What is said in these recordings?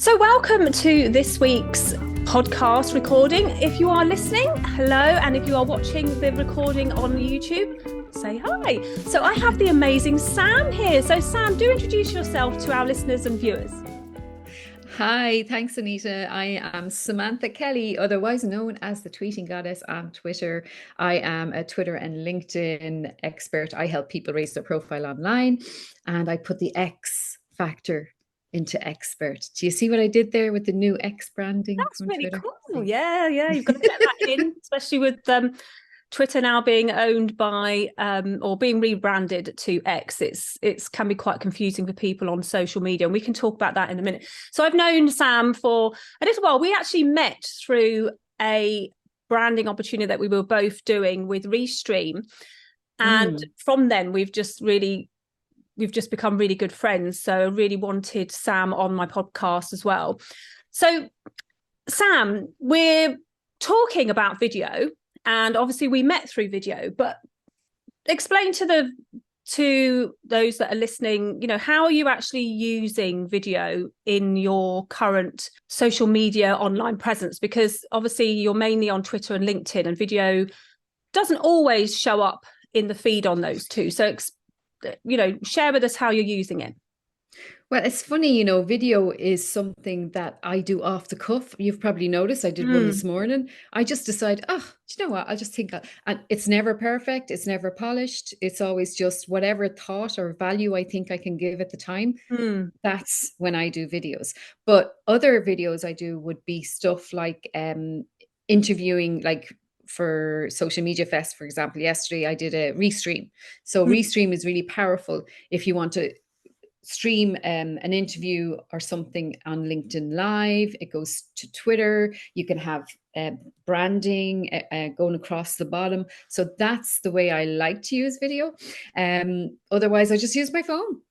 So welcome to this week's podcast recording. If you are listening, hello. And if you are watching the recording on YouTube, say hi. So I have the amazing Sam here. So Sam, do introduce yourself to our listeners and viewers. Hi, thanks, Anita. I am Samantha Kelly, otherwise known as the Tweeting Goddess on Twitter. I am a Twitter and LinkedIn expert. I help people raise their profile online, and I put the X factor into expert. Do you see what I did there with the new X branding? That's really cool. Yeah, you've got to get that in, especially with Twitter now being owned by or being rebranded to X. It's can be quite confusing for people on social media, and we can talk about that in a minute. So I've known Sam for a little while. We actually met through a branding opportunity that we were both doing with Restream, and from then we've just become really good friends. So I really wanted Sam on my podcast as well. So Sam, we're talking about video, and obviously we met through video, but explain to those that are listening, how are you actually using video in your current social media online presence? Because obviously you're mainly on Twitter and LinkedIn, and video doesn't always show up in the feed on those two. So share with us how you're using it. Well, it's funny, video is something that I do off the cuff. You've probably noticed I did one this morning. I just decide, do you know what? I'll just think, and it's never perfect. It's never polished. It's always just whatever thought or value I think I can give at the time. That's when I do videos. But other videos I do would be stuff like interviewing, like for Social Media Fest, for example. Yesterday I did a Restream. So Restream is really powerful if you want to stream an interview or something on LinkedIn Live. It goes to Twitter. You can have branding going across the bottom. So that's the way I like to use video. Otherwise, I just use my phone.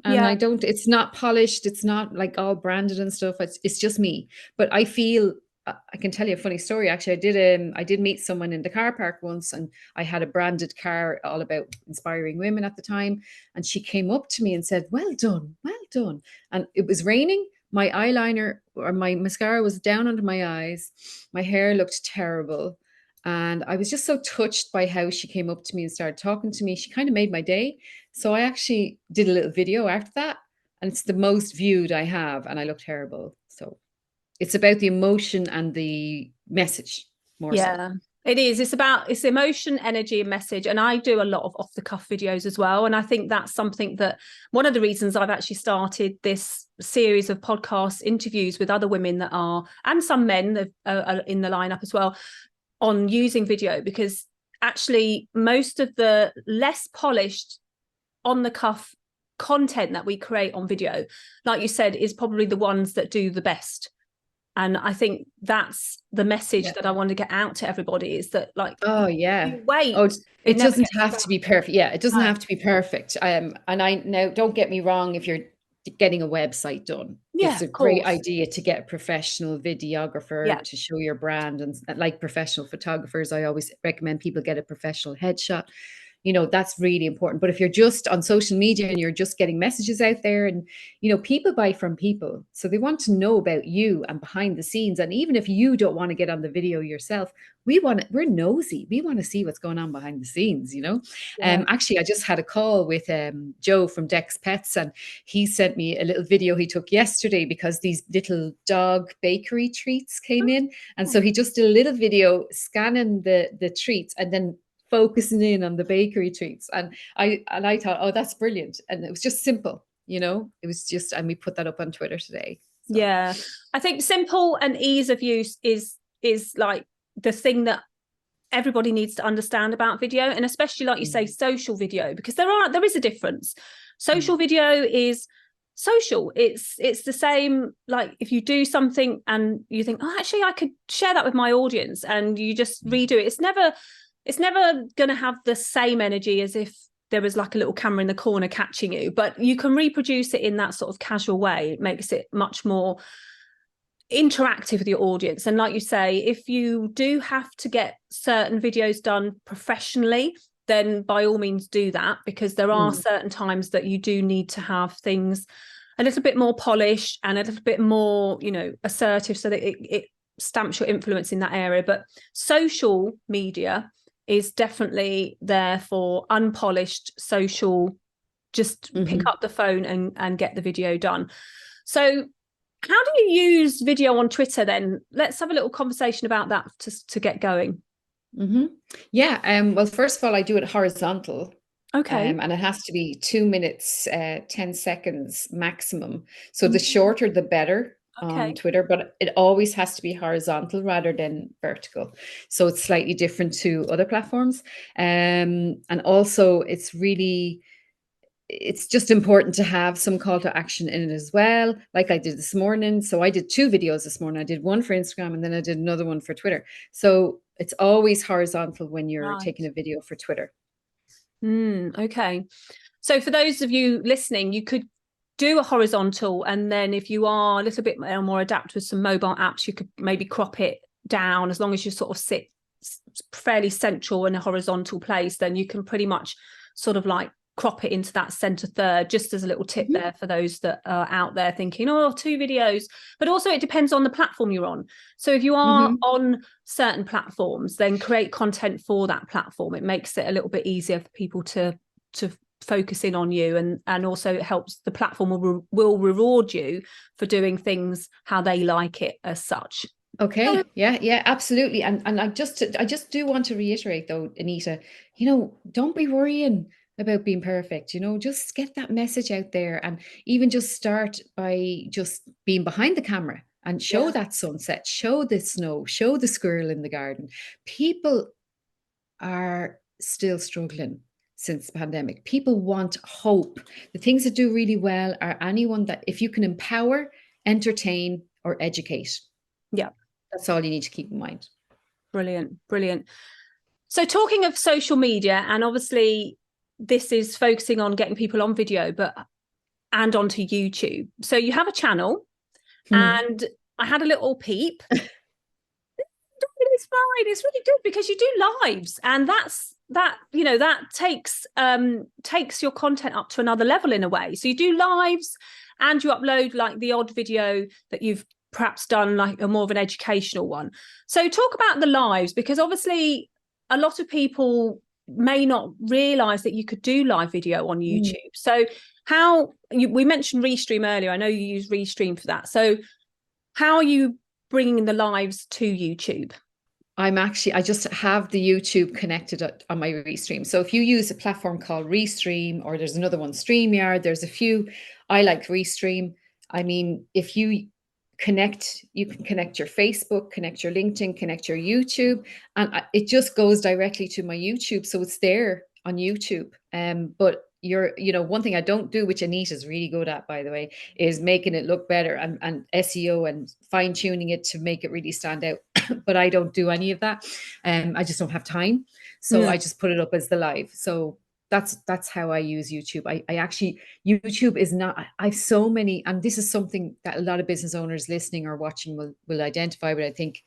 And it's not polished. It's not like all branded and stuff. It's just me. But I feel, I can tell you a funny story. Actually, I did meet someone in the car park once, and I had a branded car all about inspiring women at the time. And she came up to me and said, "Well done, well done." And it was raining. My eyeliner or my mascara was down under my eyes. My hair looked terrible. And I was just so touched by how she came up to me and started talking to me. She kind of made my day. So I actually did a little video after that, and it's the most viewed I have, and I look terrible. So it's about the emotion and the message more so. It is. It's emotion, energy, and message. And I do a lot of off-the-cuff videos as well. And I think that's something that one of the reasons I've actually started this series of podcast interviews with other women that are, and some men that are in the lineup as well, on using video, because actually most of the less polished on-the-cuff content that we create on video, like you said, is probably the ones that do the best. And I think that's the message that I want to get out to everybody, is that, like, it doesn't have to be perfect. Yeah, it doesn't have to be perfect. And I now, don't get me wrong, if you're getting a website done, it's a great idea to get a professional videographer to show your brand. And like professional photographers, I always recommend people get a professional headshot. That's really important. But if you're just on social media and you're just getting messages out there, and, people buy from people. So they want to know about you and behind the scenes. And even if you don't want to get on the video yourself, we're nosy. We want to see what's going on behind the scenes, Actually, I just had a call with Joe from Dex Pets, and he sent me a little video he took yesterday because these little dog bakery treats came in. And so he just did a little video scanning the treats and then focusing in on the bakery treats. And I thought, oh, that's brilliant. And it was just simple, it was just, and we put that up on Twitter today. So. Yeah, I think simple and ease of use is like the thing that everybody needs to understand about video, and especially, like you say, social video, because there is a difference. Social video is social. It's the same, like if you do something and you think, oh, actually I could share that with my audience, and you just redo it. It's never going to have the same energy as if there was like a little camera in the corner catching you, but you can reproduce it in that sort of casual way. It makes it much more interactive with your audience. And like you say, if you do have to get certain videos done professionally, then by all means do that, because there are certain times that you do need to have things a little bit more polished and a little bit more, assertive, so that it stamps your influence in that area. But social media is definitely there for unpolished social, just pick up the phone and get the video done. So how do you use video on Twitter then? Let's have a little conversation about that to get going. Yeah. Well, first of all, I do it horizontal. Okay. And it has to be 2 minutes, 10 seconds maximum. So the shorter, the better on Twitter, but it always has to be horizontal rather than vertical. So it's slightly different to other platforms. And also it's just important to have some call to action in it as well, like I did this morning. So I did 2 videos this morning. I did one for Instagram and then I did another one for Twitter. So it's always horizontal when you're taking a video for Twitter. Okay. So for those of you listening, you could do a horizontal, and then if you are a little bit more adept with some mobile apps, you could maybe crop it down. As long as you sort of sit fairly central in a horizontal place, then you can pretty much sort of like crop it into that center third, just as a little tip there for those that are out there thinking, 2 videos. But also it depends on the platform you're on. So if you are on certain platforms, then create content for that platform. It makes it a little bit easier for people to focus in on you, and also it helps the platform will reward you for doing things how they like it as such. Okay. Yeah, absolutely. And I just do want to reiterate though, Anita, don't be worrying about being perfect, just get that message out there, and even just start by just being behind the camera and show that sunset, show the snow, show the squirrel in the garden. People are still struggling since the pandemic. People want hope. The things that do really well are anyone that, if you can empower, entertain, or educate. Yeah. That's all you need to keep in mind. Brilliant. So talking of social media, and obviously this is focusing on getting people on video, and onto YouTube. So you have a channel, and I had a little peep. It's fine. It's really good because you do lives, and that takes your content up to another level in a way. So you do lives, and you upload like the odd video that you've perhaps done, like a more of an educational one. So talk about the lives, because obviously a lot of people may not realize that you could do live video on YouTube. So we mentioned Restream earlier. I know you use Restream for that. So how are you bringing the lives to YouTube? I just have the YouTube connected on my Restream. So if you use a platform called Restream, or there's another one, StreamYard, there's a few. I like Restream. I mean, if you can connect your Facebook, connect your LinkedIn, connect your YouTube, and it just goes directly to my YouTube. So it's there on YouTube. But one thing I don't do, which Anita's really good at, by the way, is making it look better and SEO and fine tuning it to make it really stand out. But I don't do any of that. I just don't have time. So I just put it up as the live. So that's how I use YouTube. I actually, YouTube is not, I've so many, and this is something that a lot of business owners listening or watching will identify with. I think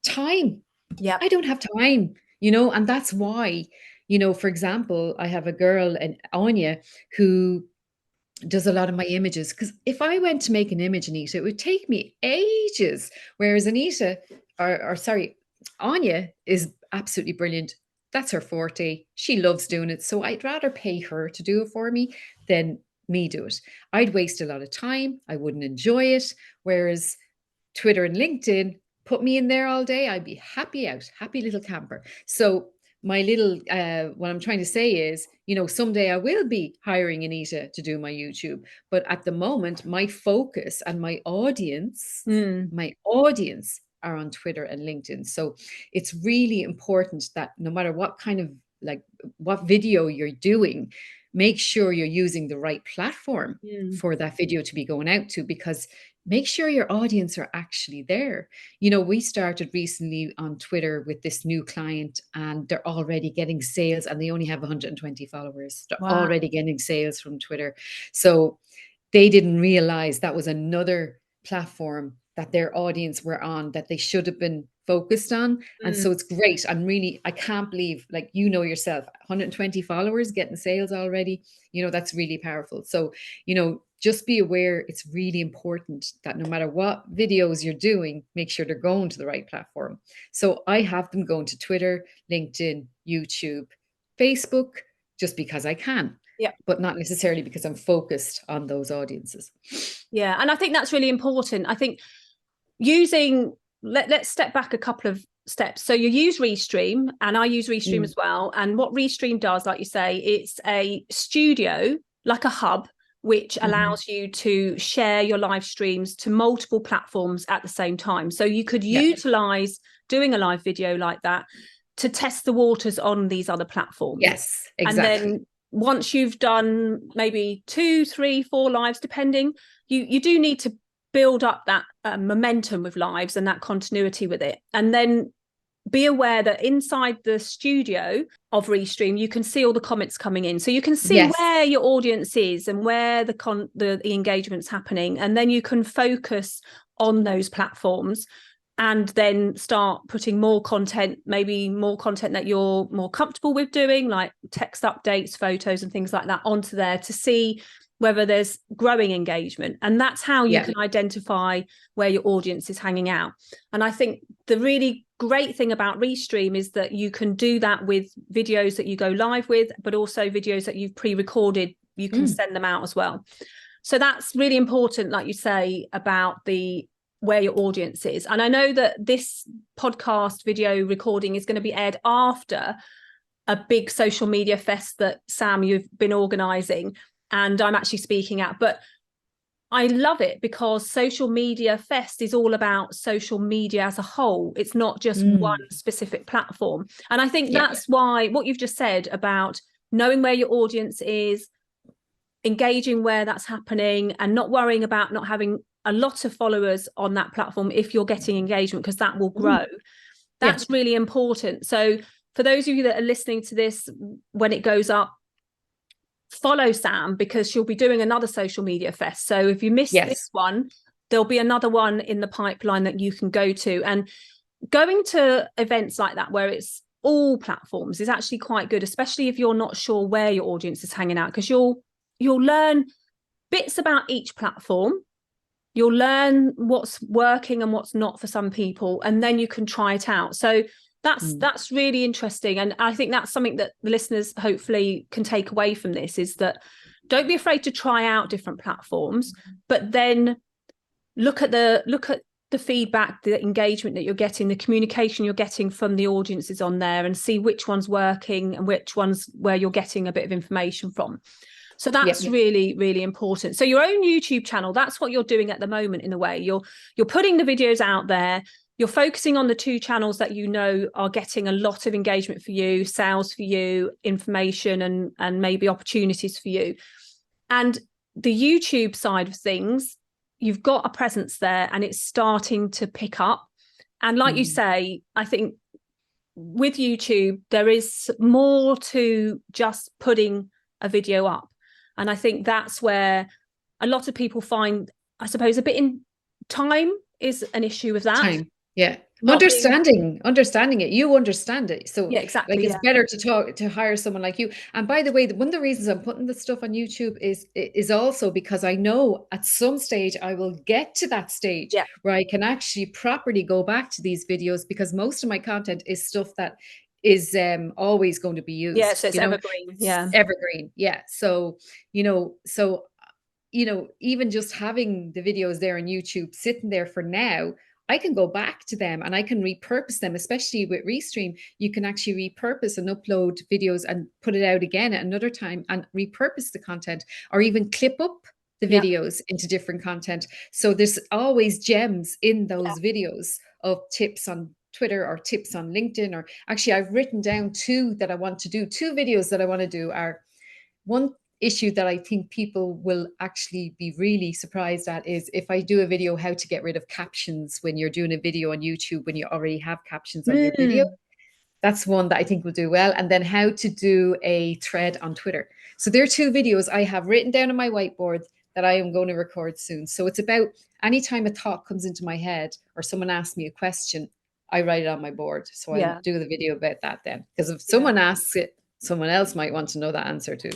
time. Yeah. I don't have time, and that's why, for example, I have a girl, Anya, who does a lot of my images, because if I went to make an image, Anita, it would take me ages. Whereas Anita, or sorry, Anya is absolutely brilliant. That's her forte. She loves doing it. So I'd rather pay her to do it for me than me do it. I'd waste a lot of time. I wouldn't enjoy it. Whereas Twitter and LinkedIn, put me in there all day, I'd be happy little camper. So my little, what I'm trying to say is, someday I will be hiring Anita to do my YouTube. But at the moment, my focus and my audience are on Twitter and LinkedIn. So it's really important that no matter what kind of, like, what video you're doing, make sure you're using the right platform for that video to be going out to, because make sure your audience are actually there. We started recently on Twitter with this new client, and they're already getting sales, and they only have 120 followers. They're already getting sales from Twitter. So they didn't realize that was another platform that their audience were on, that they should have been focused on. And so it's great. I can't believe, like, yourself, 120 followers getting sales already, that's really powerful. So, just be aware it's really important that no matter what videos you're doing, make sure they're going to the right platform. So I have them going to Twitter, LinkedIn, YouTube, Facebook, just because I can, Yeah. but not necessarily because I'm focused on those audiences. Yeah. And I think that's really important. I think using, let's step back a couple of steps. So you use Restream, and I use Restream as well. And what Restream does, like you say, it's a studio, like a hub, which allows you to share your live streams to multiple platforms at the same time. So you could utilize doing a live video like that to test the waters on these other platforms. Yes, exactly. And then once you've done maybe 2, 3, 4 lives, depending, you do need to build up that momentum with lives and that continuity with it. And then be aware that inside the studio of Restream, you can see all the comments coming in. So you can see where your audience is and where the engagement's happening. And then you can focus on those platforms and then start putting more content, maybe more content that you're more comfortable with doing, like text updates, photos and things like that onto there to see whether there's growing engagement. And that's how you can identify where your audience is hanging out. And I think the really great thing about Restream is that you can do that with videos that you go live with, but also videos that you've pre-recorded, you can send them out as well. So that's really important, like you say, about where your audience is. And I know that this podcast video recording is going to be aired after a big social media fest that, Sam, you've been organising and I'm actually speaking at. But I love it because Social Media Fest is all about social media as a whole. It's not just one specific platform. And I think that's why what you've just said about knowing where your audience is, engaging where that's happening, and not worrying about not having a lot of followers on that platform if you're getting engagement, because that will grow. That's really important. So for those of you that are listening to this when it goes up, follow Sam, because she'll be doing another Social Media Fest. So if you miss this one, there'll be another one in the pipeline that you can go to. And going to events like that where it's all platforms is actually quite good, especially if you're not sure where your audience is hanging out, because you'll learn bits about each platform. You'll learn what's working and what's not for some people, and then you can try it out. So that's really interesting. And I think that's something that the listeners hopefully can take away from this, is that don't be afraid to try out different platforms, but then look at the feedback, the engagement that you're getting, the communication you're getting from the audiences on there, and see which one's working and which one's where you're getting a bit of information from. So that's really, really important. So your own YouTube channel, that's what you're doing at the moment in a way. You're putting the videos out there. You're focusing on the 2 channels that you know are getting a lot of engagement for you, sales for you, information and maybe opportunities for you. And the YouTube side of things, you've got a presence there and it's starting to pick up. And like you say, I think with YouTube, there is more to just putting a video up. And I think that's where a lot of people find, I suppose, a bit in time is an issue with that. Time. Yeah. Understanding it. You understand it. So exactly. Like it's better to hire someone like you. And by the way, one of the reasons I'm putting this stuff on YouTube is also because I know at some stage I will get to that stage where I can actually properly go back to these videos, because most of my content is stuff that is always going to be used. Yeah, so it's evergreen. Evergreen. Yeah. So, even just having the videos there on YouTube sitting there for now, I can go back to them and I can repurpose them, especially with Restream. You can actually repurpose and upload videos and put it out again at another time and repurpose the content, or even clip up the videos into different content. So there's always gems in those videos of tips on Twitter or tips on LinkedIn. Or actually, I've written down 2 that I want to do. 2 videos that I want to do are, one issue that I think people will actually be really surprised at is if I do a video how to get rid of captions when you're doing a video on YouTube when you already have captions on your video. That's one that I think will do well. And then how to do a thread on Twitter. So there are 2 videos I have written down on my whiteboard that I am going to record soon. So it's about anytime a thought comes into my head or someone asks me a question, I write it on my board. So I'll do the video about that then. Because if someone asks it, someone else might want to know that answer too.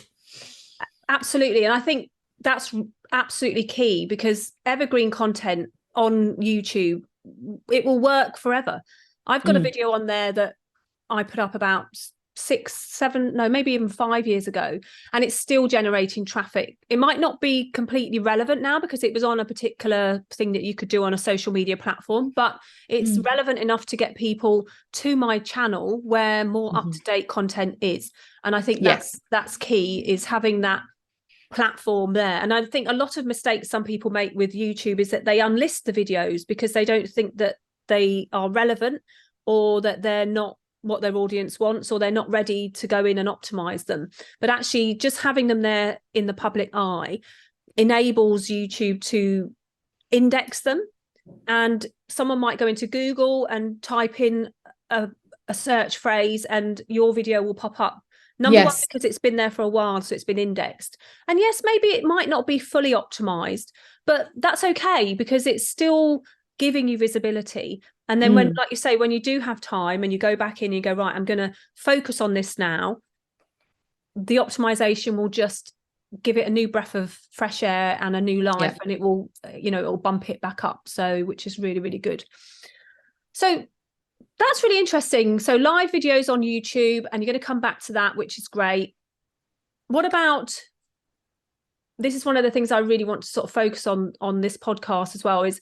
Absolutely. And I think that's absolutely key, because evergreen content on YouTube, it will work forever. I've got a video on there that I put up about 6, 7, no, maybe even 5 years ago, and it's still generating traffic. It might not be completely relevant now because it was on a particular thing that you could do on a social media platform, but it's relevant enough to get people to my channel where more up-to-date content is. And I think that's key, is having that platform there. And I think a lot of mistakes some people make with YouTube is that they unlist the videos because they don't think that they are relevant, or that they're not what their audience wants, or they're not ready to go in and optimize them. But actually just having them there in the public eye enables YouTube to index them. And someone might go into Google and type in a search phrase and your video will pop up. Number one, because it's been there for a while, so it's been indexed. And yes, maybe it might not be fully optimized, but that's okay, because it's still giving you visibility. And then when, like you say, when you do have time and you go back in and you go, right, I'm going to focus on this now, the optimization will just give it a new breath of fresh air and a new life, and it will, it will bump it back up. So, which is really, really good. So that's really interesting. So live videos on YouTube, and you're going to come back to that, which is great. What about, this is one of the things I really want to sort of focus on this podcast as well, is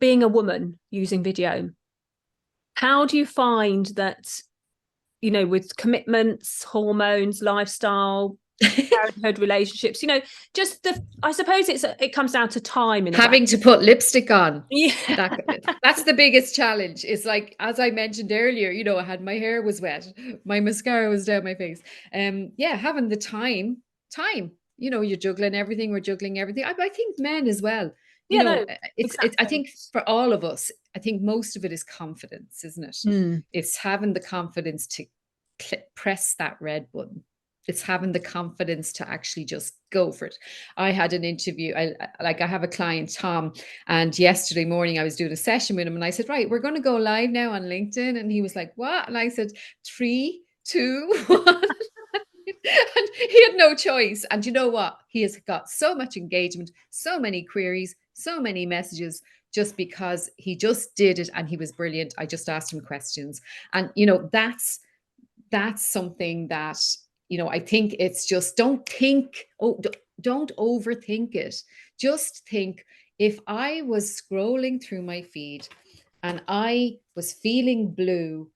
being a woman using video. How do you find that, with commitments, hormones, lifestyle, parenthood, relationships, just I suppose it comes down to time. In having to put lipstick on. Yeah. That's the biggest challenge. It's like, as I mentioned earlier, I had, my hair was wet, my mascara was down my face. Having the time, you're juggling everything. We're juggling everything. I think men as well. It's I think for all of us, I think most of it is confidence, isn't it? It's having the confidence to press that red button. It's having the confidence to actually just go for it. I had an interview. I have a client, Tom, and yesterday morning I was doing a session with him, and I said, right, we're going to go live now on LinkedIn. And he was like, what? And I said, 3, 2, 1. And he had no choice. And you know what? He has got so much engagement, so many queries, so many messages, just because he just did it and he was brilliant. I just asked him questions. And, that's something that, I think it's just, don't overthink it. Just think, if I was scrolling through my feed and I was feeling blue,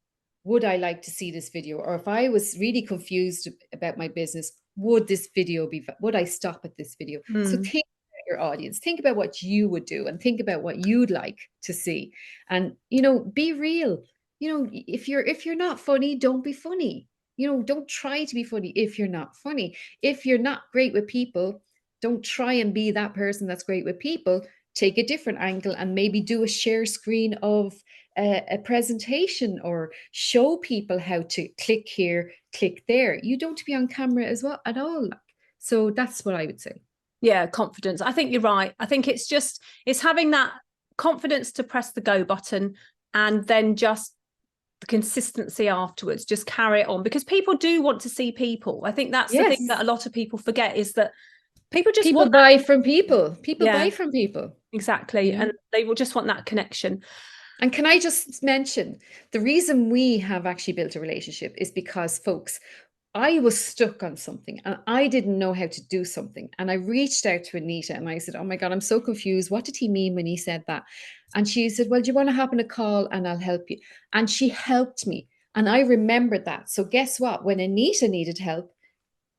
would I like to see this video? Or if I was really confused about my business, would I stop at this video? So think about your audience, think about what you would do, and think about what you'd like to see. And, be real. If you're not funny, don't be funny. Don't try to be funny if you're not funny. If you're not great with people, don't try and be that person that's great with people. Take a different angle and maybe do a share screen of a presentation, or show people how to click here, click there. You don't be on camera as well at all. So that's what I would say. Yeah, confidence. I think you're right. I think it's having that confidence to press the go button, and then just the consistency afterwards, just carry it on, because people do want to see people. I think that's the thing that a lot of people forget, is that people buy from people. People buy from people. Exactly. And they will just want that connection. And can I just mention, the reason we have actually built a relationship is because, folks, I was stuck on something and I didn't know how to do something. And I reached out to Anita and I said, oh my God, I'm so confused. What did he mean when he said that? And she said, well, do you want to hop on a call and I'll help you? And she helped me. And I remembered that. So guess what? When Anita needed help,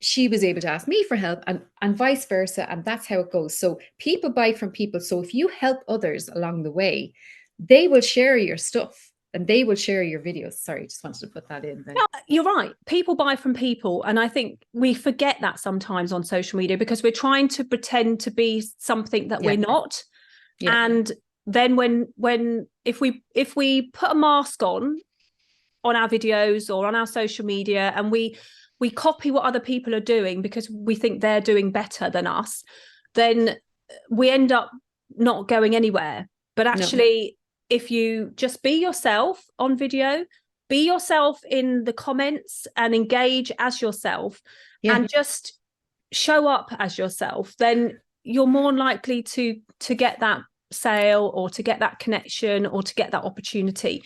she was able to ask me for help, and vice versa. And that's how it goes. So people buy from people. So if you help others along the way, they will share your stuff and they will share your videos. Sorry, just wanted to put that in there. No, you're right. People buy from people. And I think we forget that sometimes on social media, because we're trying to pretend to be something that we're not. And then if we put a mask on our videos or on our social media, and we copy what other people are doing because we think they're doing better than us, then we end up not going anywhere. But actually, if you just be yourself on video, be yourself in the comments and engage as yourself, and just show up as yourself, then you're more likely to get that sale or to get that connection or to get that opportunity.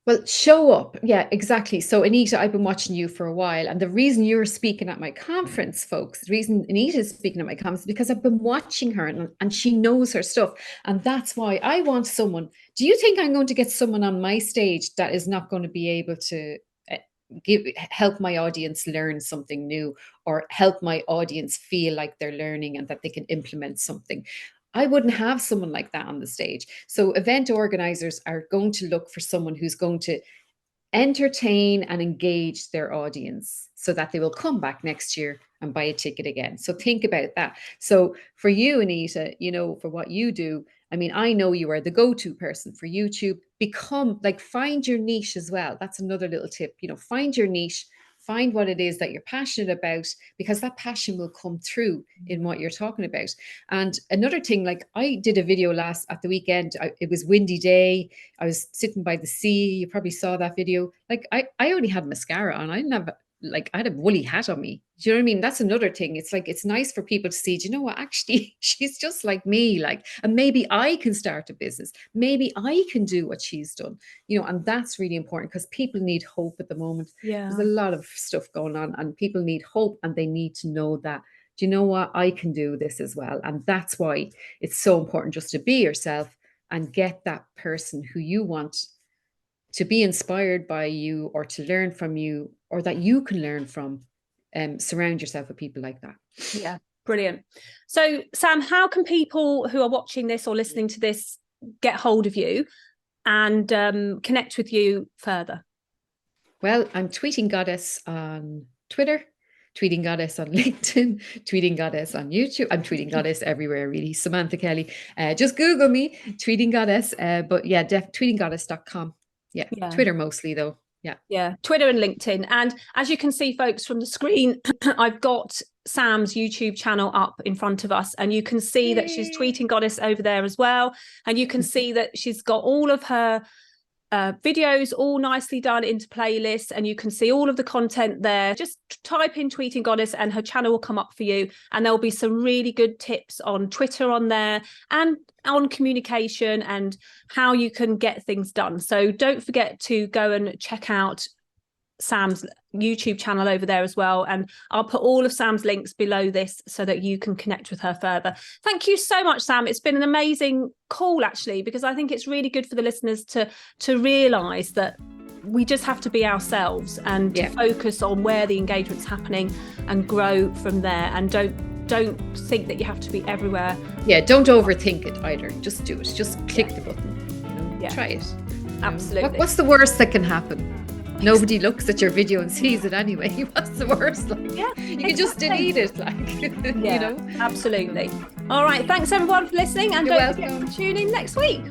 Well, show up. Yeah, exactly. So Anita, I've been watching you for a while. And the reason you're speaking at my conference, folks, the reason Anita's speaking at my conference is because I've been watching her and she knows her stuff. And that's why I want someone. Do you think I'm going to get someone on my stage that is not going to be able to help my audience learn something new, or help my audience feel like they're learning and that they can implement something? I wouldn't have someone like that on the stage. So event organizers are going to look for someone who's going to entertain and engage their audience so that they will come back next year and buy a ticket again. So think about that. So for you, Anita, you know, for what you do, I mean, I know you are the go-to person for YouTube. Find your niche as well. That's another little tip, you know, find your niche, find what it is that you're passionate about, because that passion will come through in what you're talking about. And another thing, like I did a video at the weekend, it was windy day. I was sitting by the sea. You probably saw that video. Like I only had mascara on. I didn't have, like, I had a woolly hat on me. Do you know what I mean? That's another thing. It's like, it's nice for people to see, do you know what, actually, she's just like me. Like, and maybe I can start a business. Maybe I can do what she's done, you know, and that's really important because people need hope at the moment. Yeah. There's a lot of stuff going on and people need hope, and they need to know that, do you know what, I can do this as well. And that's why it's so important just to be yourself and get that person who you want to be inspired by you or to learn from you, or that you can learn from. Surround yourself with people like that. Yeah, brilliant. So Sam, how can people who are watching this or listening to this get hold of you and connect with you further? Well, I'm Tweeting Goddess on Twitter, Tweeting Goddess on LinkedIn, Tweeting Goddess on YouTube. I'm Tweeting Goddess everywhere, really. Samantha Kelly. Just Google me, Tweeting Goddess. But yeah, tweetinggoddess.com. Yeah, Twitter mostly though. Yeah, Twitter and LinkedIn. And as you can see, folks, from the screen, I've got Sam's YouTube channel up in front of us, and you can see that she's Tweeting Goddess over there as well. And you can see that she's got all of her videos all nicely done into playlists, and you can see all of the content there. Just type in Tweeting Goddess and her channel will come up for you, and there'll be some really good tips on Twitter on there and on communication and how you can get things done. So don't forget to go and check out Sam's YouTube channel over there as well, and I'll put all of Sam's links below this so that you can connect with her further. Thank you so much, Sam. It's been an amazing call, actually, because I think it's really good for the listeners to realize that we just have to be ourselves and to focus on where the engagement's happening and grow from there, and don't think that you have to be everywhere. Don't overthink it either. Just do it. Just click the button, you know, try it. Absolutely. What's the worst that can happen? Nobody looks at your video and sees it anyway. What's the worst? Like, you can just delete it, like, you know. Absolutely. All right. Thanks everyone for listening, and don't forget to tune in next week.